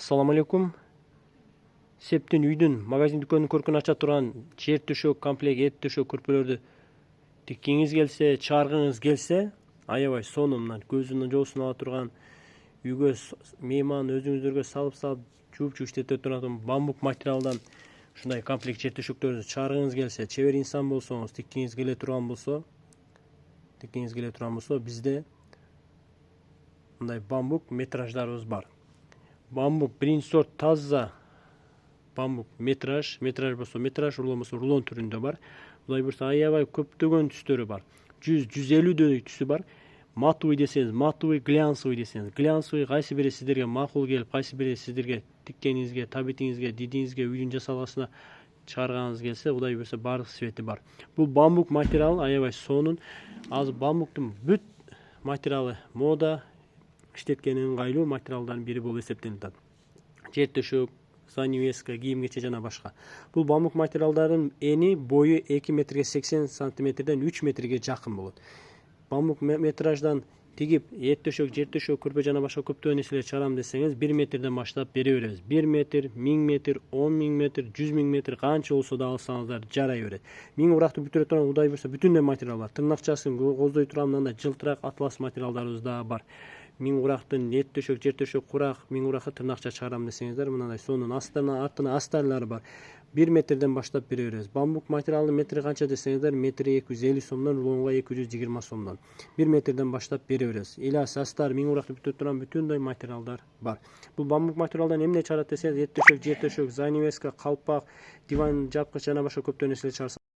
Assalamu alaikum. Септин үйдүн магазин дүкөнүн көркүн ача турган жер төшөк комплект эт төшөк көрпөлөрдү тиккиңиз келсе, чыгаргыңыз келсе, аябай сонун мына көзүнүн жоосун ала турган үйгө мейман өзүңүздөргө салып жууп иштете турган бамбук материалдан ушундай комплект жер төшөктөрдү чыгаргыңыз келсе, чебер инсан болсоңуз, тиккиңиз келе турган болсо, бизде мындай бамбук метраждарыбыз бар. Бамбук биринчи сорт таза бамбук метраж болсо метраж, рулон болсо рулон түрүндө бар. Булай болсо аябай көптөгөн түстөрү бар. 100-150дөй түсү бар. Матовый десеңиз, матовый, глянцевый десеңиз, глянцевый кайсы бири сиздерге макул келип, кайсы бири сиздерге тиккениңизге, табитиңизге, дидиңизге, үйдүн жасалгасына чыгарганыңыз келсе, Кудай буйрса баардык свети бар. Бул бамбук материалы аябай сонун. Азыр бамбуктун бүт материалы мода, иштеткени ыңгайлуу материалдардын бири болуп эсептелип атат. Жер төшөк, занавеска, кийим кече жана башка. Бул бамбук материалдардын эни бою 2 метрге 80 сантиметрден 3 метрге жакын болот. Бамбук метраждан тигип эт төшөк, жер төшөк, көрпө жана башка көптөгөн нерселер чыгарам десеңиз 1 метрден баштап бере беребиз. 1 метр, 1000 метр, 10.000 метр, 100.000 метр канча болсо да алсаңыздар жарай берет. 1000 уракты бүтүрө турган Кудай буйрса бүтүндөй материал бар. Тырнакчасын коздой турган мындай жылтырак атлас материалдарыбыз да бар. 1000 урактын эт төшөк, жер төшөк, курак, 1000 уракка тырнакча чыгарам десеңиздер, мындай сонун артына астарлары бар. 1 метрден баштап бере беребиз. Бамбук материалынын метри канча десеңиздер, метри 250 сомдон, рулонго 220 сомдон. 1 метрден баштап бере беребиз. Илас, астар, 1000 уракты бүтүрө турган бүтүндөй материалдар бар. Бул бамбук материалдан эмне чыгарат десеңиз, эт төшөк, жер төшөк, занавеска, калпак, диван жапкыч жана башка көптөгөн нерселер чыгарса